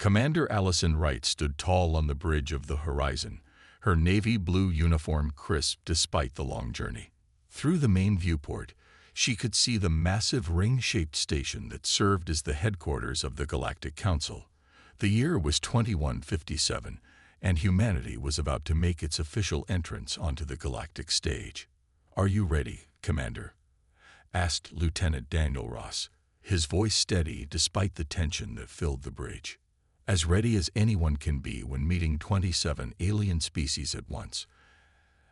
Commander Allison Wright stood tall on the bridge of the horizon, her navy blue uniform crisp despite the long journey. Through the main viewport, she could see the massive ring-shaped station that served as the headquarters of the Galactic Council. The year was 2157, and humanity was about to make its official entrance onto the galactic stage. "Are you ready, Commander?" asked Lieutenant Daniel Ross, his voice steady despite the tension that filled the bridge. "As ready as anyone can be when meeting 27 alien species at once,"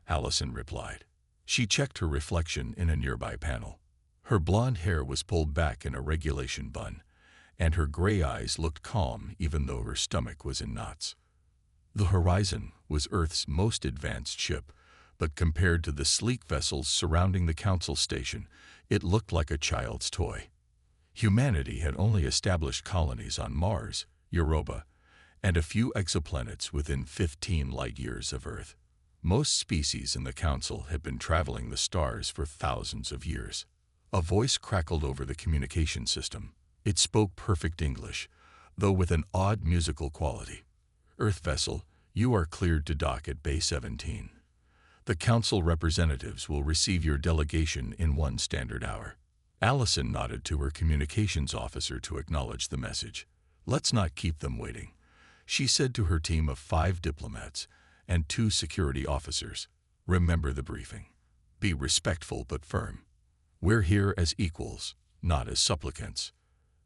Allison replied. She checked her reflection in a nearby panel. Her blonde hair was pulled back in a regulation bun, and her gray eyes looked calm even though her stomach was in knots. The Horizon was Earth's most advanced ship, but compared to the sleek vessels surrounding the Council station, it looked like a child's toy. Humanity had only established colonies on Mars, Europa, and a few exoplanets within 15 light-years of Earth. Most species in the Council had been traveling the stars for thousands of years. A voice crackled over the communication system. It spoke perfect English, though with an odd musical quality. "Earth vessel, you are cleared to dock at Bay 17. The Council representatives will receive your delegation in 1 standard hour." Allison nodded to her communications officer to acknowledge the message. "Let's not keep them waiting," she said to her team of 5 diplomats and 2 security officers. "Remember the briefing. Be respectful but firm. We're here as equals, not as supplicants."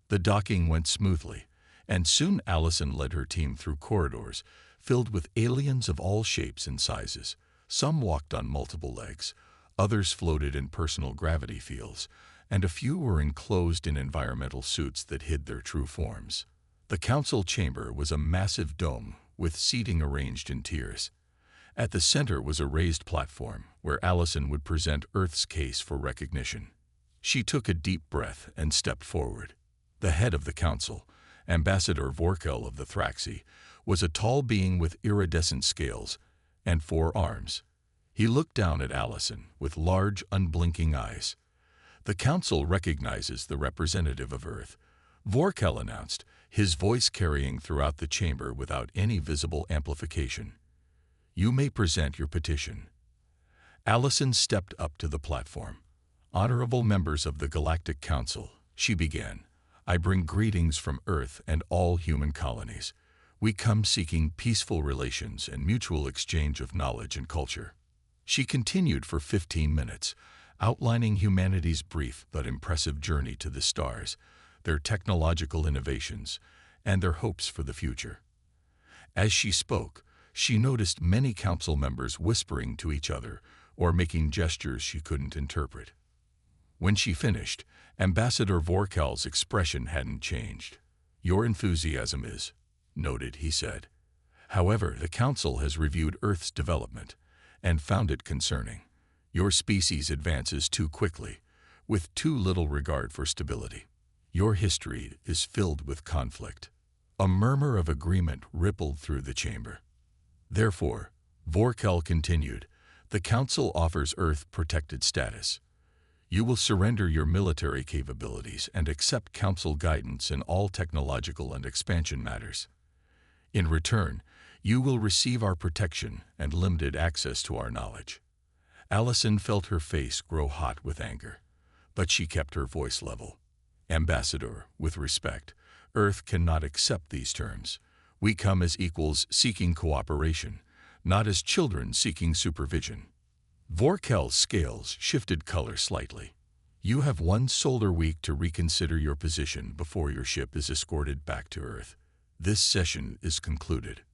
The docking went smoothly, and soon Allison led her team through corridors filled with aliens of all shapes and sizes. Some walked on multiple legs, others floated in personal gravity fields, and a few were enclosed in environmental suits that hid their true forms. The Council chamber was a massive dome with seating arranged in tiers. At the center was a raised platform where Allison would present Earth's case for recognition. She took a deep breath and stepped forward. The head of the Council, Ambassador Vorkel of the Thraxi, was a tall being with iridescent scales and 4 arms. He looked down at Allison with large, unblinking eyes. "The Council recognizes the representative of Earth," Vorkel announced, his voice carrying throughout the chamber without any visible amplification. "You may present your petition." Allison stepped up to the platform. "Honorable members of the Galactic Council," she began, "I bring greetings from Earth and all human colonies. We come seeking peaceful relations and mutual exchange of knowledge and culture." She continued for 15 minutes, outlining humanity's brief but impressive journey to the stars, their technological innovations, and their hopes for the future. As she spoke, she noticed many council members whispering to each other or making gestures she couldn't interpret. When she finished, Ambassador Vorkel's expression hadn't changed. "Your enthusiasm is noted," he said. "However, the Council has reviewed Earth's development and found it concerning. Your species advances too quickly, with too little regard for stability. Your history is filled with conflict." A murmur of agreement rippled through the chamber. "Therefore," Vorkel continued, "the Council offers Earth protected status. You will surrender your military capabilities and accept Council guidance in all technological and expansion matters. In return, you will receive our protection and limited access to our knowledge." Allison felt her face grow hot with anger, but she kept her voice level. "Ambassador, with respect, Earth cannot accept these terms. We come as equals seeking cooperation, not as children seeking supervision." Vorkel's scales shifted color slightly. "You have 1 solar week to reconsider your position before your ship is escorted back to Earth. This session is concluded."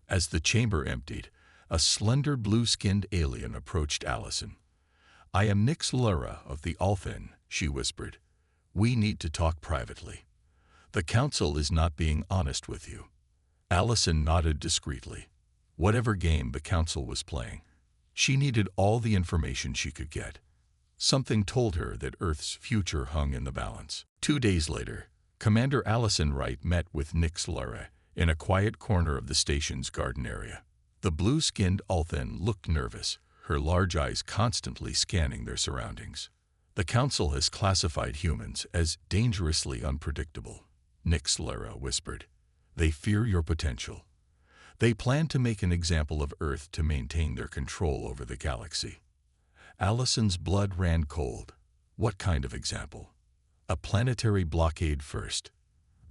As the chamber emptied, a slender blue-skinned alien approached Allison. "I am Nix Lura of the Althen," she whispered. "We need to talk privately. The Council is not being honest with you." Allison nodded discreetly. Whatever game the Council was playing, she needed all the information she could get. Something told her that Earth's future hung in the balance. 2 days later, Commander Allison Wright met with Nix Lura in a quiet corner of the station's garden area. The blue-skinned Althen looked nervous, her large eyes constantly scanning their surroundings. "The Council has classified humans as dangerously unpredictable," Nix Lura whispered. They fear your potential. They plan to make an example of Earth to maintain their control over the galaxy. Allison's blood ran cold. What kind of example? A planetary blockade first.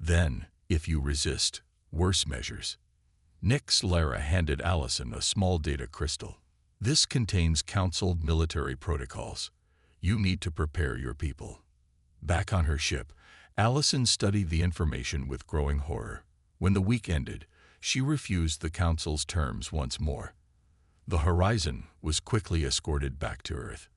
Then, if you resist, worse measures. Nix Lara handed Allison a small data crystal. This contains Council military protocols. You need to prepare your people. Back on her ship, Allison studied the information with growing horror. When the week ended, she refused the Council's terms once more. The Horizon was quickly escorted back to Earth.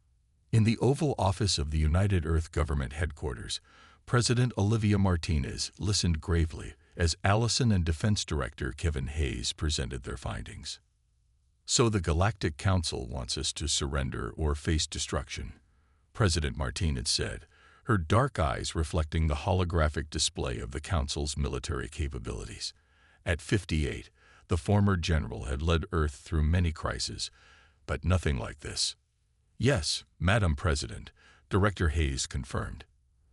In the Oval Office of the United Earth Government Headquarters, President Olivia Martinez listened gravely as Allison and Defense Director Kevin Hayes presented their findings. So the Galactic Council wants us to surrender or face destruction, President Martinez said, her dark eyes reflecting the holographic display of the Council's military capabilities. At 58, the former general had led Earth through many crises, but nothing like this. Yes, Madam President, Director Hayes confirmed.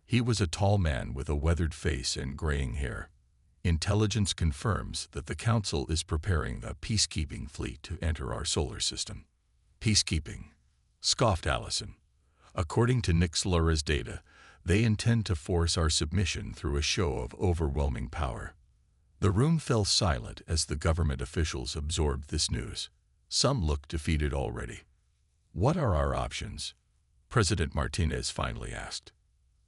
He was a tall man with a weathered face and graying hair. Intelligence confirms that the Council is preparing a peacekeeping fleet to enter our solar system. Peacekeeping, scoffed Allison. According to Nix Lara's data, they intend to force our submission through a show of overwhelming power. The room fell silent as the government officials absorbed this news. Some looked defeated already. What are our options? President Martinez finally asked.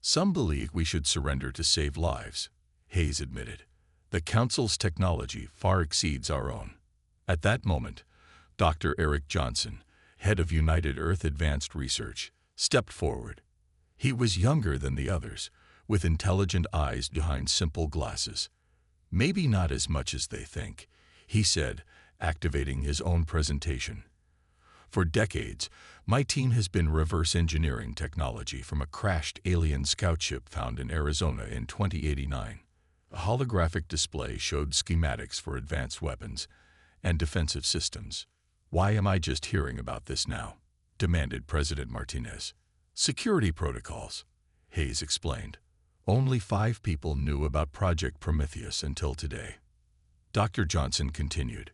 Some believe we should surrender to save lives, Hayes admitted. The Council's technology far exceeds our own. At that moment, Dr. Eric Johnson, head of United Earth Advanced Research, stepped forward. He was younger than the others, with intelligent eyes behind simple glasses. Maybe not as much as they think, he said, activating his own presentation. For decades, my team has been reverse engineering technology from a crashed alien scout ship found in Arizona in 2089. A holographic display showed schematics for advanced weapons and defensive systems. Why am I just hearing about this now? Demanded President Martinez. Security protocols, Hayes explained. Only 5 people knew about Project Prometheus until today. Dr. Johnson continued.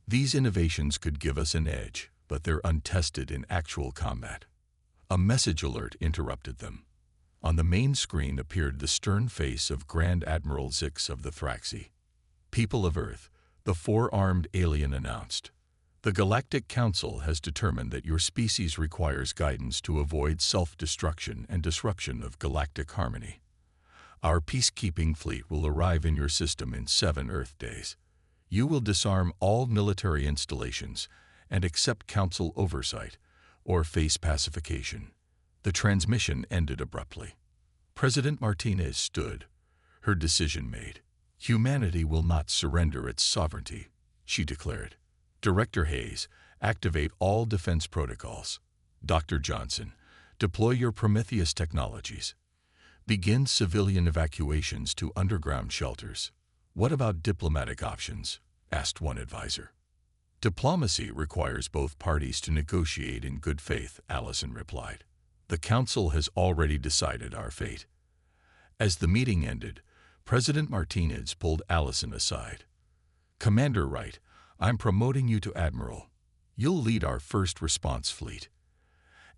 These innovations could give us an edge, but they're untested in actual combat. A message alert interrupted them. On the main screen appeared the stern face of Grand Admiral Zix of the Thraxi. People of Earth, the 4-armed alien announced. The Galactic Council has determined that your species requires guidance to avoid self-destruction and disruption of galactic harmony. Our peacekeeping fleet will arrive in your system in 7 Earth days. You will disarm all military installations and accept Council oversight, or face pacification. The transmission ended abruptly. President Martinez stood, her decision made. Humanity will not surrender its sovereignty, she declared. Director Hayes, activate all defense protocols. Dr. Johnson, deploy your Prometheus technologies. Begin civilian evacuations to underground shelters. What about diplomatic options? Asked one advisor. Diplomacy requires both parties to negotiate in good faith, Allison replied. The Council has already decided our fate. As the meeting ended, President Martinez pulled Allison aside. Commander Wright, I'm promoting you to Admiral. You'll lead our first response fleet.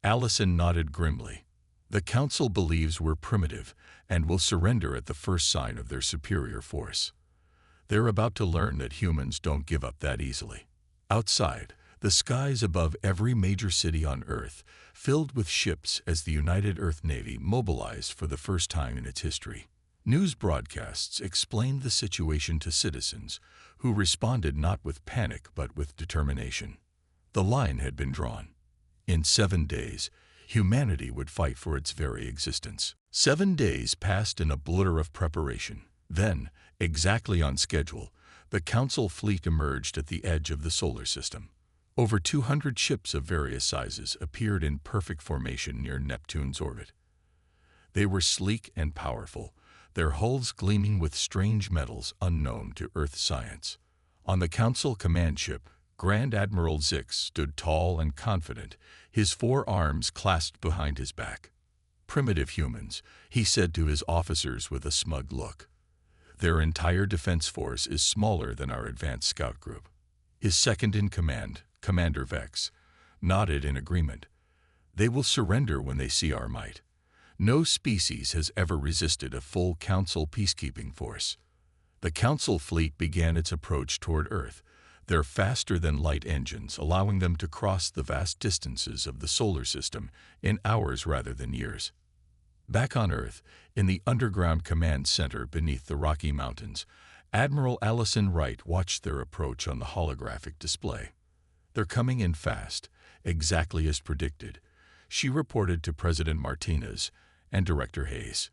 Allison nodded grimly. The Council believes we're primitive and will surrender at the first sign of their superior force. They're about to learn that humans don't give up that easily. Outside, the skies above every major city on Earth filled with ships as the United Earth Navy mobilized for the first time in its history. News broadcasts explained the situation to citizens, who responded not with panic but with determination. The line had been drawn. In 7 days, humanity would fight for its very existence. 7 days passed in a blur of preparation. Then, exactly on schedule, the Council fleet emerged at the edge of the solar system. Over 200 ships of various sizes appeared in perfect formation near Neptune's orbit. They were sleek and powerful, their hulls gleaming with strange metals unknown to Earth science. On the Council command ship, Grand Admiral Zix stood tall and confident, his 4 arms clasped behind his back. Primitive humans, he said to his officers with a smug look. Their entire defense force is smaller than our advanced scout group. His second-in-command, Commander Vex, nodded in agreement. They will surrender when they see our might. No species has ever resisted a full Council peacekeeping force. The Council fleet began its approach toward Earth, their faster-than-light engines allowing them to cross the vast distances of the solar system in hours rather than years. Back on Earth, in the underground command center beneath the Rocky Mountains, Admiral Allison Wright watched their approach on the holographic display. They're coming in fast, exactly as predicted, she reported to President Martinez and Director Hayes.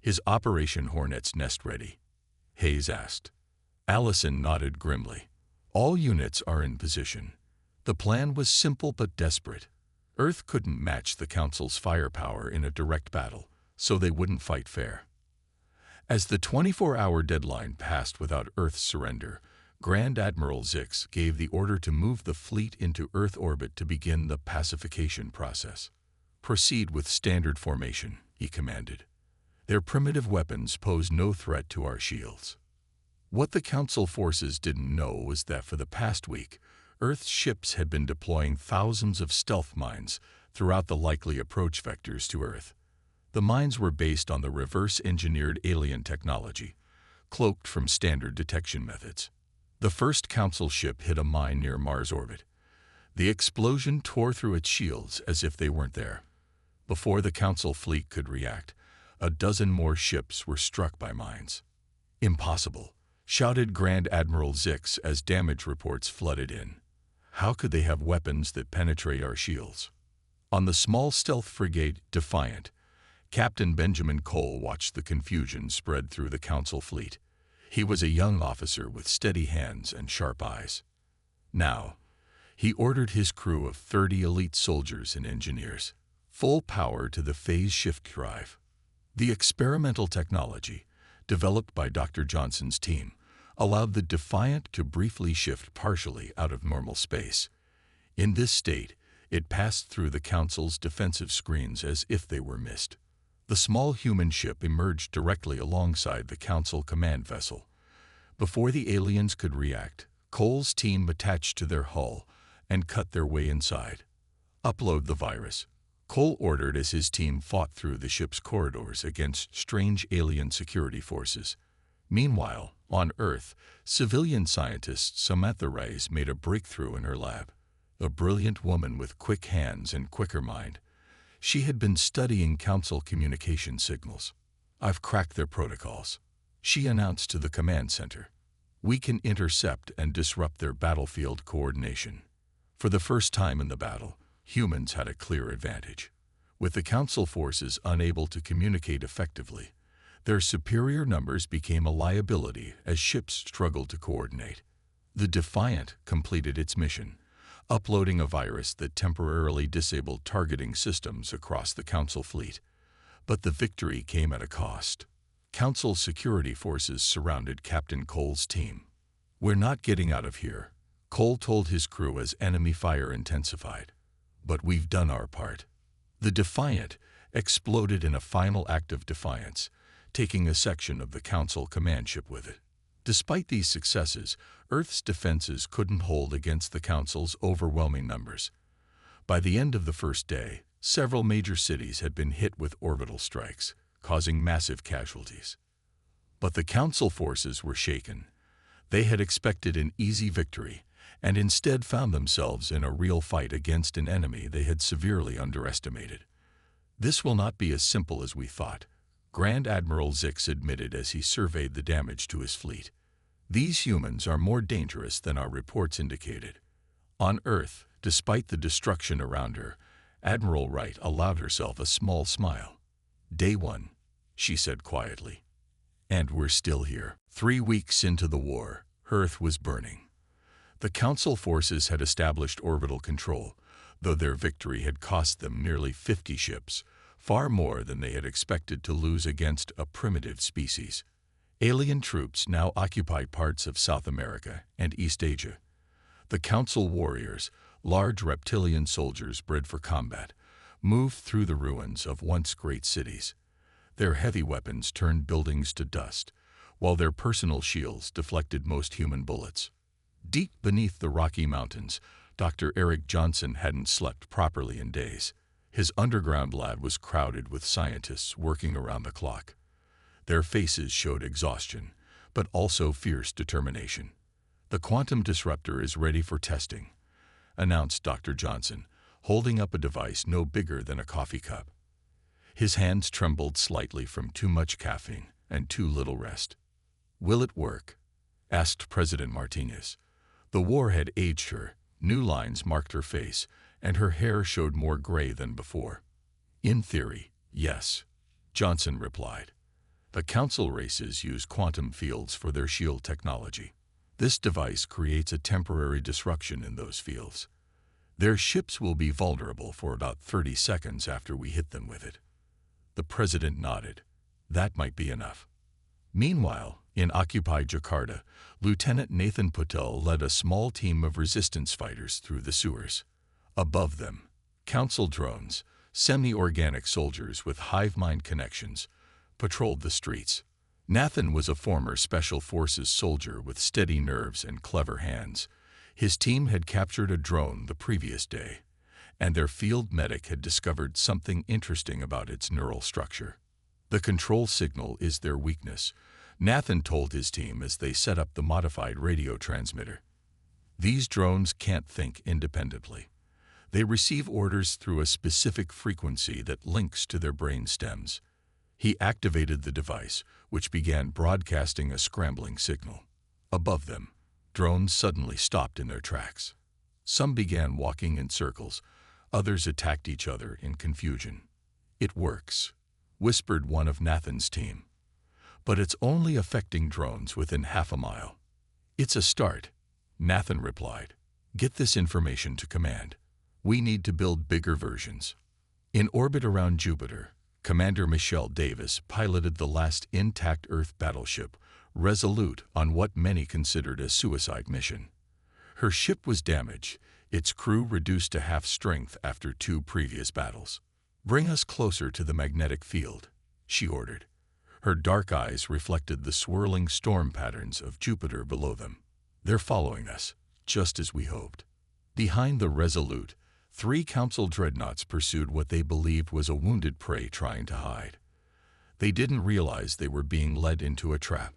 Is Operation Hornet's Nest ready? Hayes asked. Allison nodded grimly. All units are in position. The plan was simple but desperate. Earth couldn't match the Council's firepower in a direct battle, so they wouldn't fight fair. As the 24-hour deadline passed without Earth's surrender, Grand Admiral Zix gave the order to move the fleet into Earth orbit to begin the pacification process. Proceed with standard formation, he commanded. Their primitive weapons pose no threat to our shields. What the Council forces didn't know was that for the past week, Earth's ships had been deploying thousands of stealth mines throughout the likely approach vectors to Earth. The mines were based on the reverse-engineered alien technology, cloaked from standard detection methods. The first Council ship hit a mine near Mars orbit. The explosion tore through its shields as if they weren't there. Before the Council fleet could react, a dozen more ships were struck by mines. Impossible, shouted Grand Admiral Zix as damage reports flooded in. How could they have weapons that penetrate our shields? On the small stealth frigate Defiant, Captain Benjamin Cole watched the confusion spread through the Council fleet. He was a young officer with steady hands and sharp eyes. Now, he ordered his crew of 30 elite soldiers and engineers, full power to the phase shift drive. The experimental technology, developed by Dr. Johnson's team, allowed the Defiant to briefly shift partially out of normal space. In this state, it passed through the Council's defensive screens as if they were mist. The small human ship emerged directly alongside the Council command vessel. Before the aliens could react, Cole's team attached to their hull and cut their way inside. Upload the virus, Cole ordered as his team fought through the ship's corridors against strange alien security forces. Meanwhile, on Earth, civilian scientist Samantha Reyes made a breakthrough in her lab. A brilliant woman with quick hands and quicker mind. She had been studying Council communication signals. I've cracked their protocols, she announced to the command center. We can intercept and disrupt their battlefield coordination. For the first time in the battle, humans had a clear advantage. With the Council forces unable to communicate effectively, their superior numbers became a liability as ships struggled to coordinate. The Defiant completed its mission, uploading a virus that temporarily disabled targeting systems across the Council fleet. But the victory came at a cost. Council security forces surrounded Captain Cole's team. We're not getting out of here, Cole told his crew as enemy fire intensified. But we've done our part. The Defiant exploded in a final act of defiance, taking a section of the Council command ship with it. Despite these successes, Earth's defenses couldn't hold against the Council's overwhelming numbers. By the end of the first day, several major cities had been hit with orbital strikes, causing massive casualties. But the Council forces were shaken. They had expected an easy victory, and instead found themselves in a real fight against an enemy they had severely underestimated. This will not be as simple as we thought, Grand Admiral Zix admitted as he surveyed the damage to his fleet. These humans are more dangerous than our reports indicated. On Earth, despite the destruction around her, Admiral Wright allowed herself a small smile. Day 1, she said quietly. And we're still here. 3 weeks into the war, Earth was burning. The Council forces had established orbital control, though their victory had cost them nearly 50 ships, far more than they had expected to lose against a primitive species. Alien troops now occupied parts of South America and East Asia. The Council warriors, large reptilian soldiers bred for combat, moved through the ruins of once great cities. Their heavy weapons turned buildings to dust, while their personal shields deflected most human bullets. Deep beneath the Rocky Mountains, Dr. Eric Johnson hadn't slept properly in days. His underground lab was crowded with scientists working around the clock. Their faces showed exhaustion, but also fierce determination. "The quantum disruptor is ready for testing," announced Dr. Johnson, holding up a device no bigger than a coffee cup. His hands trembled slightly from too much caffeine and too little rest. "Will it work?" asked President Martinez. The war had aged her, new lines marked her face, and her hair showed more gray than before. "In theory, yes," Johnson replied. "The Council races use quantum fields for their shield technology. This device creates a temporary disruption in those fields. Their ships will be vulnerable for about 30 seconds after we hit them with it." The president nodded. That might be enough. Meanwhile, in occupied Jakarta, Lieutenant Nathan Patel led a small team of resistance fighters through the sewers. Above them, Council drones, semi-organic soldiers with hive mind connections, patrolled the streets. Nathan was a former Special Forces soldier with steady nerves and clever hands. His team had captured a drone the previous day, and their field medic had discovered something interesting about its neural structure. "The control signal is their weakness," Nathan told his team as they set up the modified radio transmitter. "These drones can't think independently. They receive orders through a specific frequency that links to their brain stems." He activated the device, which began broadcasting a scrambling signal. Above them, drones suddenly stopped in their tracks. Some began walking in circles, others attacked each other in confusion. "It works," whispered one of Nathan's team. "But it's only affecting drones within half a mile." "It's a start," Nathan replied. "Get this information to command. We need to build bigger versions." In orbit around Jupiter, Commander Michelle Davis piloted the last intact Earth battleship, Resolute, on what many considered a suicide mission. Her ship was damaged, its crew reduced to half strength after 2 previous battles. "Bring us closer to the magnetic field," she ordered. Her dark eyes reflected the swirling storm patterns of Jupiter below them. "They're following us, just as we hoped." Behind the Resolute, 3 Council dreadnoughts pursued what they believed was a wounded prey trying to hide. They didn't realize they were being led into a trap.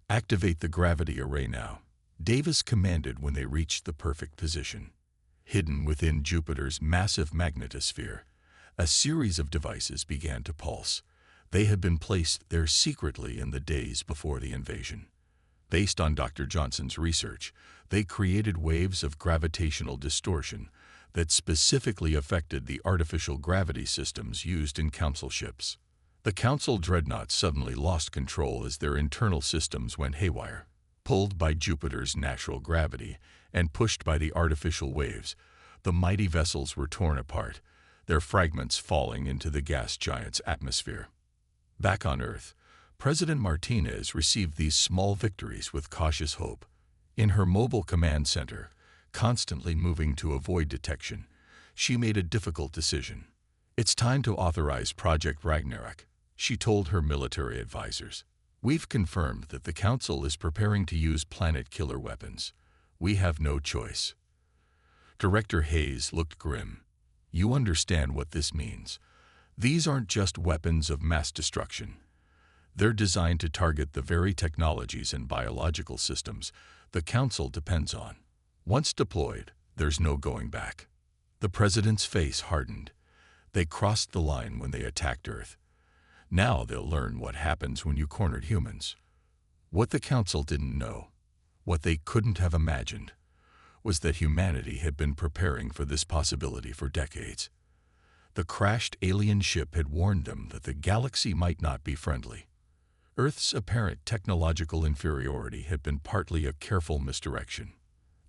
"Activate the gravity array now," Davis commanded when they reached the perfect position. Hidden within Jupiter's massive magnetosphere, a series of devices began to pulse. They had been placed there secretly in the days before the invasion. Based on Dr. Johnson's research, they created waves of gravitational distortion that specifically affected the artificial gravity systems used in Council ships. The Council dreadnoughts suddenly lost control as their internal systems went haywire. Pulled by Jupiter's natural gravity and pushed by the artificial waves, the mighty vessels were torn apart, their fragments falling into the gas giant's atmosphere. Back on Earth, President Martinez received these small victories with cautious hope. In her mobile command center, constantly moving to avoid detection, she made a difficult decision. "It's time to authorize Project Ragnarok," she told her military advisors. "We've confirmed that the Council is preparing to use planet-killer weapons. We have no choice." Director Hayes looked grim. "You understand what this means. These aren't just weapons of mass destruction. They're designed to target the very technologies and biological systems the Council depends on. Once deployed, there's no going back." The president's face hardened. They crossed the line when they attacked Earth. Now they'll learn what happens when you cornered humans. What the Council didn't know, what they couldn't have imagined, was that humanity had been preparing for this possibility for decades. The crashed alien ship had warned them that the galaxy might not be friendly. Earth's apparent technological inferiority had been partly a careful misdirection.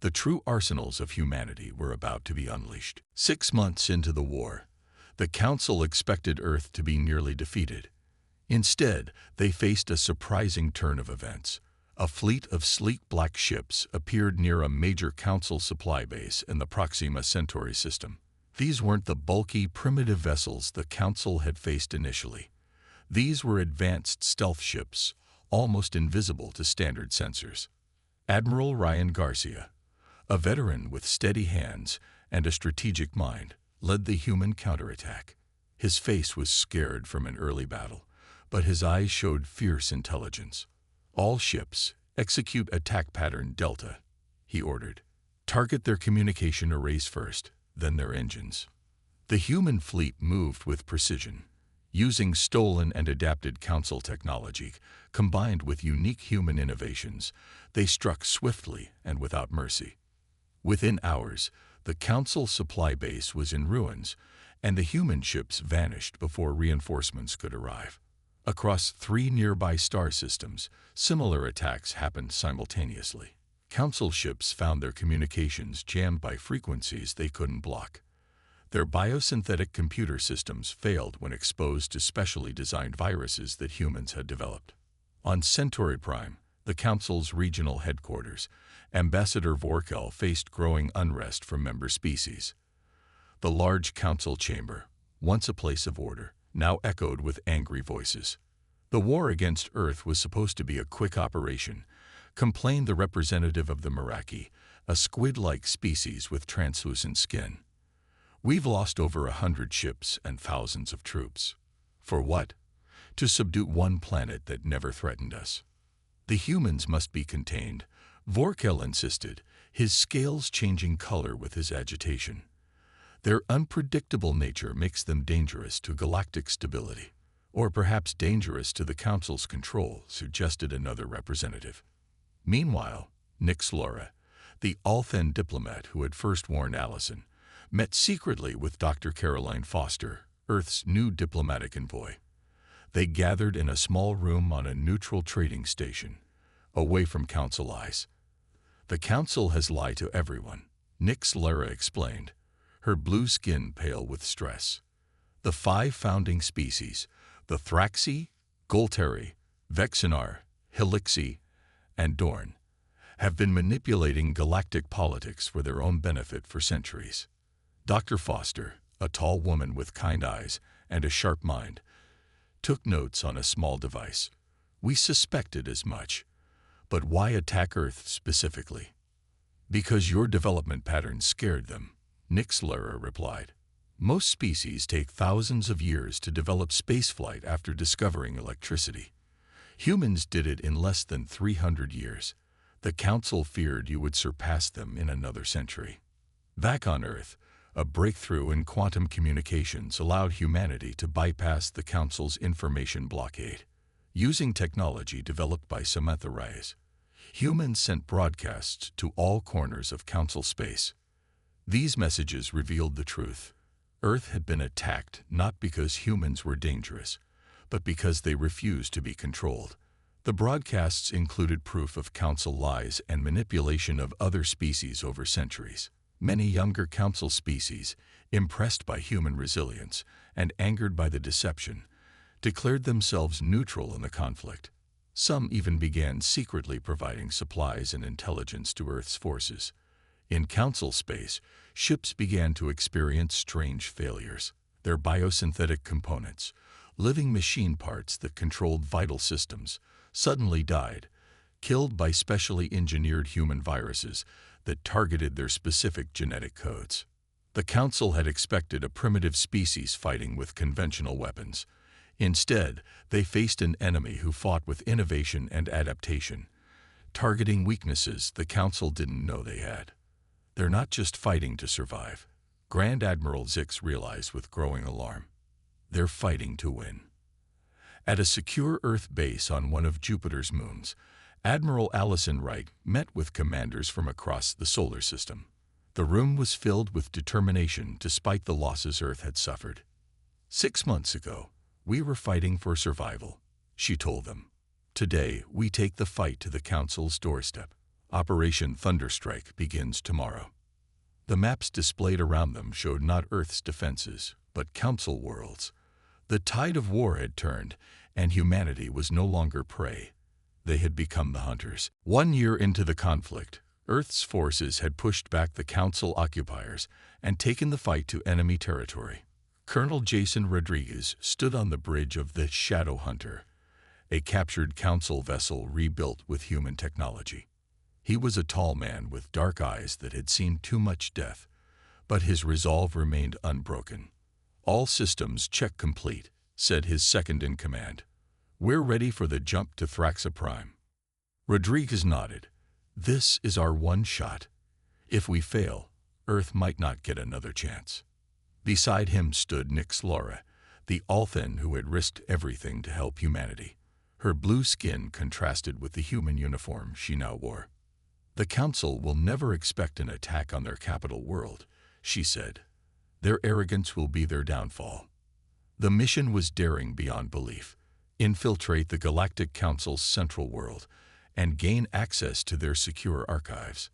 The true arsenals of humanity were about to be unleashed. 6 months into the war, the Council expected Earth to be nearly defeated. Instead, they faced a surprising turn of events. A fleet of sleek black ships appeared near a major Council supply base in the Proxima Centauri system. These weren't the bulky, primitive vessels the Council had faced initially. These were advanced stealth ships, almost invisible to standard sensors. Admiral Ryan Garcia, a veteran with steady hands and a strategic mind, led the human counterattack. His face was scared from an early battle, but his eyes showed fierce intelligence. "All ships, execute attack pattern Delta," he ordered. "Target their communication arrays first, then their engines." The human fleet moved with precision, using stolen and adapted Council technology, combined with unique human innovations. They struck swiftly and without mercy. Within hours, the Council supply base was in ruins, and the human ships vanished before reinforcements could arrive. Across 3 nearby star systems, similar attacks happened simultaneously. Council ships found their communications jammed by frequencies they couldn't block. Their biosynthetic computer systems failed when exposed to specially designed viruses that humans had developed. On Centauri Prime, the Council's regional headquarters, Ambassador Vorkel faced growing unrest from member species. The large Council chamber, once a place of order, now echoed with angry voices. "The war against Earth was supposed to be a quick operation," complained the representative of the Meraki, a squid-like species with translucent skin. "We've lost over 100 ships and thousands of troops. For what? To subdue one planet that never threatened us." "The humans must be contained," Vorkel insisted, his scales changing color with his agitation. "Their unpredictable nature makes them dangerous to galactic stability. Or perhaps dangerous to the Council's control," suggested another representative. Meanwhile, Nix Laura, the Althen diplomat who had first warned Allison, met secretly with Dr. Caroline Foster, Earth's new diplomatic envoy. They gathered in a small room on a neutral trading station, away from Council eyes. "The Council has lied to everyone," Nix Laura explained, her blue skin pale with stress. "The 5 founding species, the Thraxi, Golteri, Vexinar, Helixi, and Dorn, have been manipulating galactic politics for their own benefit for centuries." Dr. Foster, a tall woman with kind eyes and a sharp mind, took notes on a small device. "We suspected as much. But why attack Earth specifically?" "Because your development pattern scared them," Nix Laura replied. "Most species take thousands of years to develop spaceflight after discovering electricity. Humans did it in less than 300 years. The Council feared you would surpass them in another century." Back on Earth, a breakthrough in quantum communications allowed humanity to bypass the Council's information blockade. Using technology developed by Samantha Reyes, humans sent broadcasts to all corners of Council space. These messages revealed the truth. Earth had been attacked not because humans were dangerous, but because they refused to be controlled. The broadcasts included proof of Council lies and manipulation of other species over centuries. Many younger Council species, impressed by human resilience and angered by the deception, declared themselves neutral in the conflict. Some even began secretly providing supplies and intelligence to Earth's forces. In Council space, ships began to experience strange failures. Their biosynthetic components, living machine parts that controlled vital systems, suddenly died, killed by specially engineered human viruses that targeted their specific genetic codes. The Council had expected a primitive species fighting with conventional weapons. Instead, they faced an enemy who fought with innovation and adaptation, targeting weaknesses the Council didn't know they had. "They're not just fighting to survive," Grand Admiral Zix realized with growing alarm. "They're fighting to win." At a secure Earth base on one of Jupiter's moons, Admiral Allison Wright met with commanders from across the solar system. The room was filled with determination despite the losses Earth had suffered. "6 months ago, we were fighting for survival," she told them. "Today, we take the fight to the Council's doorstep. Operation Thunderstrike begins tomorrow." The maps displayed around them showed not Earth's defenses, but Council worlds. The tide of war had turned, and humanity was no longer prey. They had become the hunters. 1 year into the conflict, Earth's forces had pushed back the Council occupiers and taken the fight to enemy territory. Colonel Jason Rodriguez stood on the bridge of the Shadow Hunter, a captured council vessel rebuilt with human technology. He was a tall man with dark eyes that had seen too much death, but his resolve remained unbroken. "All systems check complete," said his second-in-command. "We're ready for the jump to Thraxa Prime." Rodriguez nodded. "This is our one shot. If we fail, Earth might not get another chance." Beside him stood Nyx Laura, the Althen who had risked everything to help humanity. Her blue skin contrasted with the human uniform she now wore. "The Council will never expect an attack on their capital world," she said. "Their arrogance will be their downfall." The mission was daring beyond belief. Infiltrate the Galactic Council's central world and gain access to their secure archives.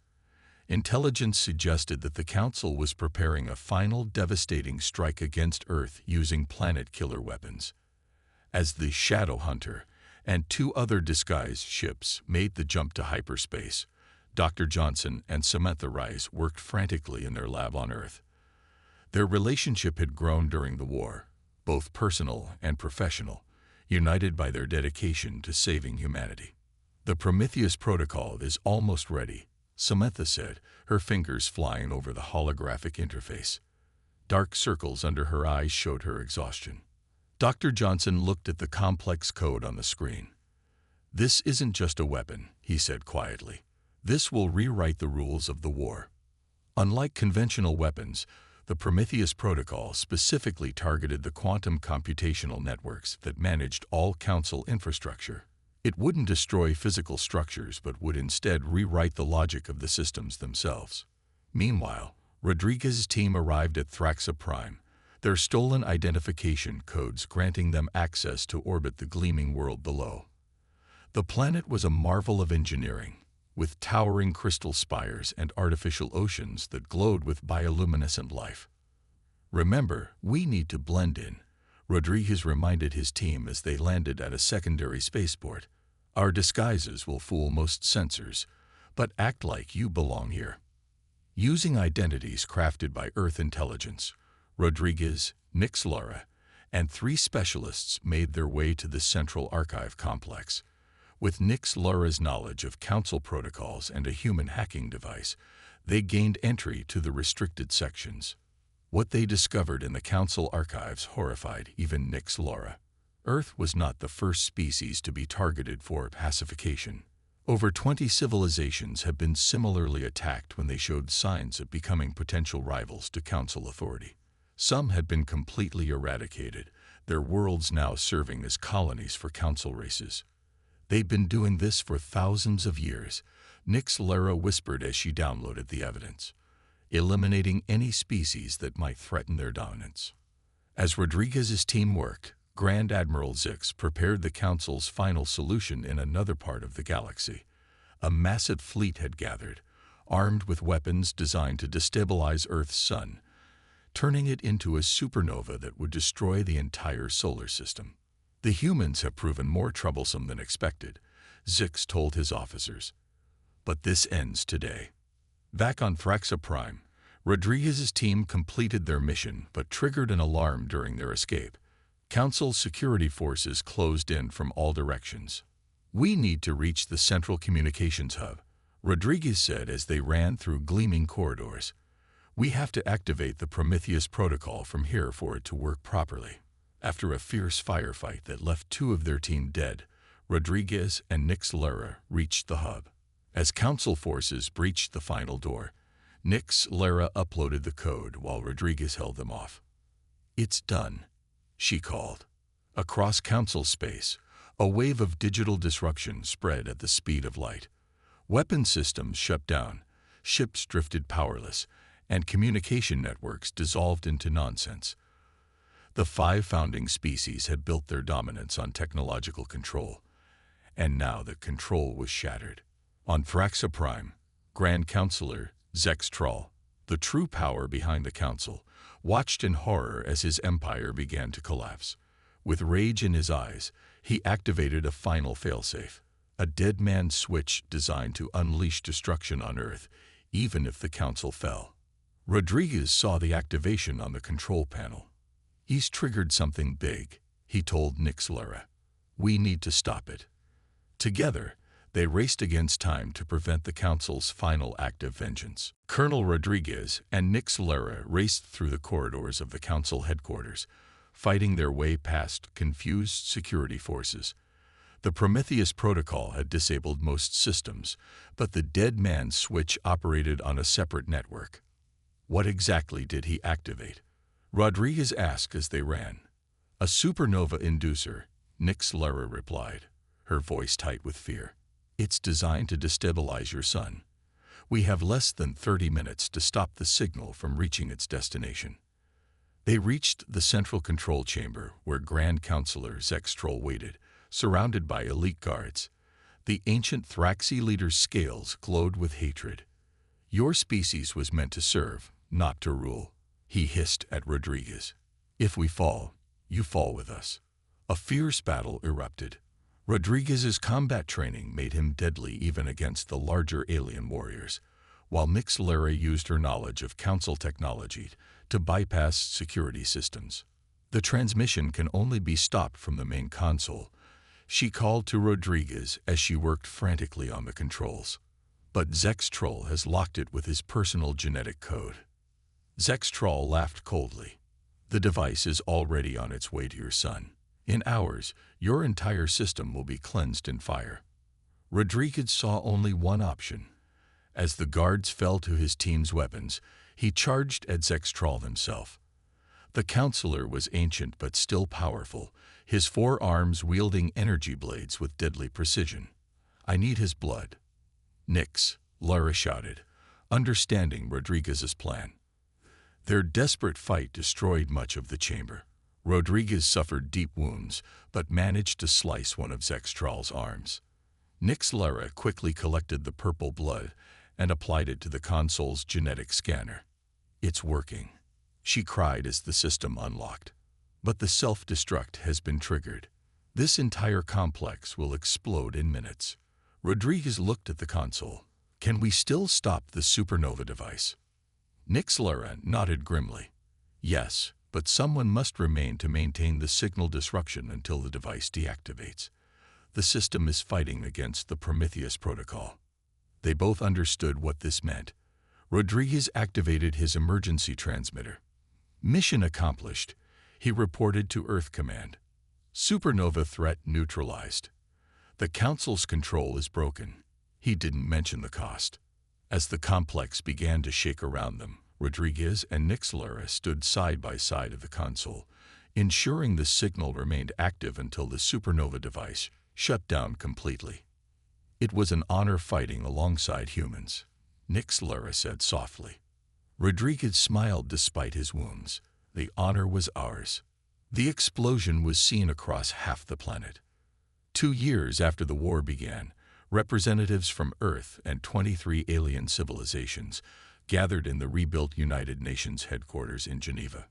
Intelligence suggested that the Council was preparing a final devastating strike against Earth using planet-killer weapons. As the Shadow Hunter and two other disguised ships made the jump to hyperspace, Dr. Johnson and Samantha Rice worked frantically in their lab on Earth. Their relationship had grown during the war, both personal and professional, united by their dedication to saving humanity. "The Prometheus Protocol is almost ready," Samantha said, her fingers flying over the holographic interface. Dark circles under her eyes showed her exhaustion. Dr. Johnson looked at the complex code on the screen. "This isn't just a weapon," he said quietly. "This will rewrite the rules of the war." Unlike conventional weapons, the Prometheus Protocol specifically targeted the quantum computational networks that managed all Council infrastructure. It wouldn't destroy physical structures, but would instead rewrite the logic of the systems themselves. Meanwhile, Rodriguez's team arrived at Thraxa Prime, their stolen identification codes granting them access to orbit the gleaming world below. The planet was a marvel of engineering, with towering crystal spires and artificial oceans that glowed with bioluminescent life. "Remember, we need to blend in," Rodriguez reminded his team as they landed at a secondary spaceport. "Our disguises will fool most sensors, but act like you belong here." Using identities crafted by Earth intelligence, Rodriguez, Nyx Laura, and three specialists made their way to the Central Archive complex. With Nyx Laura's knowledge of Council protocols and a human hacking device, they gained entry to the restricted sections. What they discovered in the Council archives horrified even Nyx Laura. Earth was not the first species to be targeted for pacification. Over 20 civilizations have been similarly attacked when they showed signs of becoming potential rivals to Council authority. Some had been completely eradicated, their worlds now serving as colonies for Council races. "They've been doing this for thousands of years," Nyx Laura whispered as she downloaded the evidence, eliminating any species that might threaten their dominance. As Rodriguez's team worked, Grand Admiral Zix prepared the Council's final solution in another part of the galaxy. A massive fleet had gathered, armed with weapons designed to destabilize Earth's sun, turning it into a supernova that would destroy the entire solar system. "The humans have proven more troublesome than expected," Zix told his officers. "But this ends today." Back on Thraxa Prime, Rodriguez's team completed their mission but triggered an alarm during their escape. Council security forces closed in from all directions. "We need to reach the central communications hub," Rodriguez said as they ran through gleaming corridors. "We have to activate the Prometheus Protocol from here for it to work properly." After a fierce firefight that left two of their team dead, Rodriguez and Nyx Laura reached the hub. As Council forces breached the final door, Nyx Laura uploaded the code while Rodriguez held them off. "It's done," she called. Across Council space, a wave of digital disruption spread at the speed of light. Weapon systems shut down, ships drifted powerless, and communication networks dissolved into nonsense. The 5 founding species had built their dominance on technological control, and now the control was shattered. On Thraxa Prime, Grand Counselor Zex Troll, the true power behind the Council, watched in horror as his empire began to collapse. With rage in his eyes, he activated a final failsafe, a dead man's switch designed to unleash destruction on Earth, even if the Council fell. Rodriguez saw the activation on the control panel. "He's triggered something big," he told Nyx Laura. We need to stop it. Together, they raced against time to prevent the Council's final act of vengeance. Colonel Rodriguez and Nix Lara raced through the corridors of the Council headquarters, fighting their way past confused security forces. The Prometheus protocol had disabled most systems, but the dead man's switch operated on a separate network. What exactly did he activate? Rodriguez asked as they ran. A supernova inducer, Nix Lara replied, her voice tight with fear. It's designed to destabilize your sun. We have less than 30 minutes to stop the signal from reaching its destination. They reached the central control chamber where Grand Counselor Zextrol waited, surrounded by elite guards. The ancient Thraxi leader's scales glowed with hatred. Your species was meant to serve, not to rule, he hissed at Rodriguez. If we fall, you fall with us. A fierce battle erupted. Rodriguez's combat training made him deadly even against the larger alien warriors, while Nix Lara used her knowledge of Council technology to bypass security systems. The transmission can only be stopped from the main console, she called to Rodriguez as she worked frantically on the controls. But Zextrol has locked it with his personal genetic code. Zextrol laughed coldly. The device is already on its way to your sun. In hours, your entire system will be cleansed in fire. Rodriguez saw only one option. As the guards fell to his team's weapons, he charged at Zextrol himself. The counselor was ancient but still powerful, his 4 arms wielding energy blades with deadly precision. I need his blood. Nix, Lara shouted, understanding Rodriguez's plan. Their desperate fight destroyed much of the chamber. Rodriguez suffered deep wounds, but managed to slice one of Zextrol's arms. Nix Lara quickly collected the purple blood and applied it to the console's genetic scanner. It's working, she cried as the system unlocked. But the self-destruct has been triggered. This entire complex will explode in minutes. Rodriguez looked at the console. Can we still stop the supernova device? Nix Lara nodded grimly. Yes, but someone must remain to maintain the signal disruption until the device deactivates. The system is fighting against the Prometheus protocol. They both understood what this meant. Rodriguez activated his emergency transmitter. Mission accomplished, he reported to Earth Command. Supernova threat neutralized. The Council's control is broken. He didn't mention the cost. As the complex began to shake around them, Rodriguez and Nix Lara stood side by side of the console, ensuring the signal remained active until the supernova device shut down completely. It was an honor fighting alongside humans, Nix Lara said softly. Rodriguez smiled despite his wounds. The honor was ours. The explosion was seen across half the planet. 2 years after the war began, representatives from Earth and 23 alien civilizations gathered in the rebuilt United Nations headquarters in Geneva.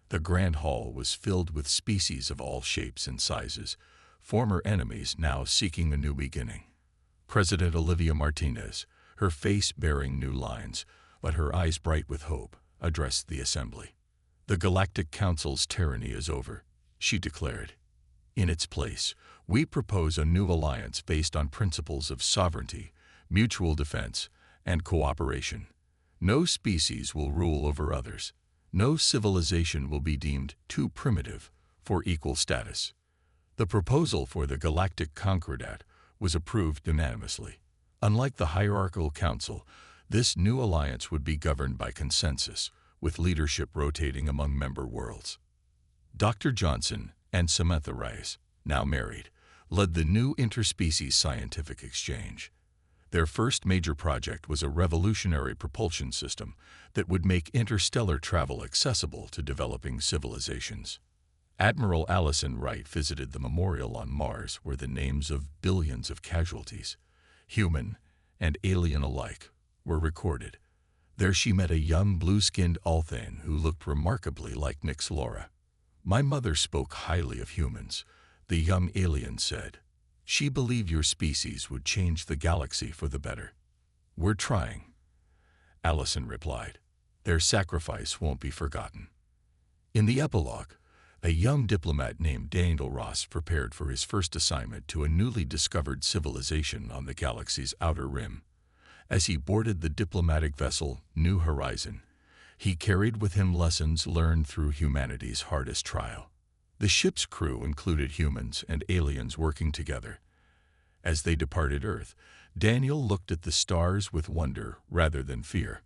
The Grand Hall was filled with species of all shapes and sizes, former enemies now seeking a new beginning. President Olivia Martinez, her face bearing new lines, but her eyes bright with hope, addressed the assembly. The Galactic Council's tyranny is over, she declared. In its place, we propose a new alliance based on principles of sovereignty, mutual defense, and cooperation. No species will rule over others. No civilization will be deemed too primitive for equal status. The proposal for the Galactic Concordat was approved unanimously. Unlike the hierarchical council, this new alliance would be governed by consensus, with leadership rotating among member worlds. Dr. Johnson and Samantha Rice, now married, led the new interspecies scientific exchange. Their first major project was a revolutionary propulsion system that would make interstellar travel accessible to developing civilizations. Admiral Allison Wright visited the memorial on Mars where the names of billions of casualties, human and alien alike, were recorded. There she met a young blue-skinned Althane who looked remarkably like Nix Lara. My mother spoke highly of humans, the young alien said. She believed your species would change the galaxy for the better. We're trying, Allison replied. Their sacrifice won't be forgotten. In the epilogue, A young diplomat named Daniel Ross prepared for his first assignment to a newly discovered civilization on the galaxy's outer rim. As he boarded the diplomatic vessel New Horizon, he carried with him lessons learned through humanity's hardest trial. The ship's crew included humans and aliens working together. As they departed Earth, Daniel looked at the stars with wonder rather than fear.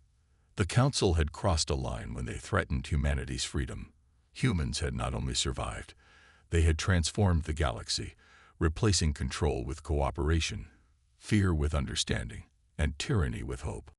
The Council had crossed a line when they threatened humanity's freedom. Humans had not only survived, they had transformed the galaxy, replacing control with cooperation, fear with understanding, and tyranny with hope.